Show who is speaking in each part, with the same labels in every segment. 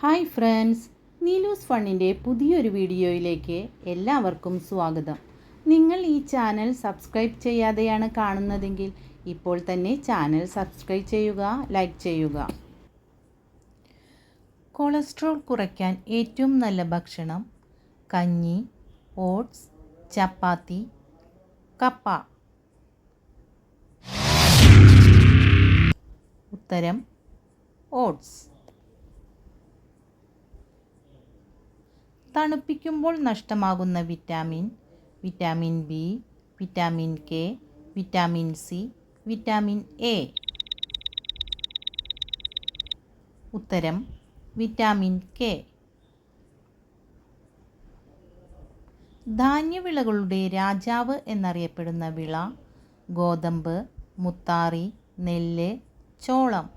Speaker 1: Hi friends, നീലൂസ് ഫണ്ണിൻ്റെ പുതിയൊരു വീഡിയോയിലേക്ക് എല്ലാവർക്കും സ്വാഗതം. നിങ്ങൾ ഈ ചാനൽ സബ്സ്ക്രൈബ് ചെയ്യാതെയാണ് കാണുന്നതെങ്കിൽ ഇപ്പോൾ തന്നെ ചാനൽ സബ്സ്ക്രൈബ് ചെയ്യുക, ലൈക്ക് ചെയ്യുക. കൊളസ്ട്രോൾ കുറയ്ക്കാൻ ഏറ്റവും നല്ല ഭക്ഷണം കഞ്ഞി, ഓട്സ്, ചപ്പാത്തി, കപ്പ. ഉത്തരം ഓട്സ്. തണുപ്പിക്കുമ്പോൾ നഷ്ടമാകുന്ന vitamin B, vitamin K, vitamin C, vitamin A. ഉത്തരം വിറ്റാമിൻ കെ. ധാന്യവിളകളുടെ രാജാവ് എന്നറിയപ്പെടുന്ന വിള ഗോതമ്പ്, മുത്താറി, നെല്ല്, ചോളം.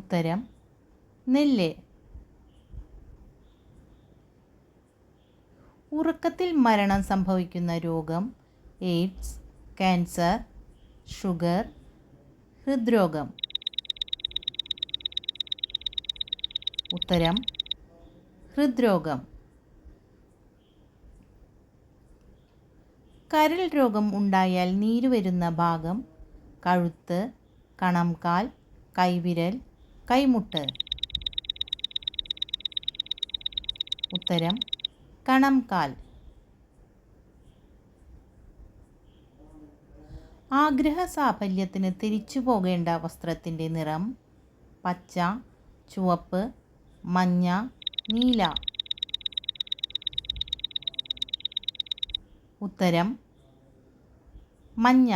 Speaker 1: ഉത്തരം നെല്ല്. ഉറക്കത്തിൽ മരണം സംഭവിക്കുന്ന രോഗം എയ്ഡ്സ്, ക്യാൻസർ, ഷുഗർ, ഹൃദ്രോഗം. ഉത്തരം ഹൃദ്രോഗം. കരൾ രോഗം ഉണ്ടായാൽ നീര് വരുന്ന ഭാഗം കഴുത്ത്, കണംകാൽ, കൈവിരൽ, കൈമുട്ട്. ഉത്തരം കണംകാൽ. ആഗ്രഹ സാഫല്യത്തിന് തിരിച്ചു പോകേണ്ട വസ്ത്രത്തിൻ്റെ നിറം പച്ച, ചുവപ്പ്, മഞ്ഞ, നീല. ഉത്തരം മഞ്ഞ.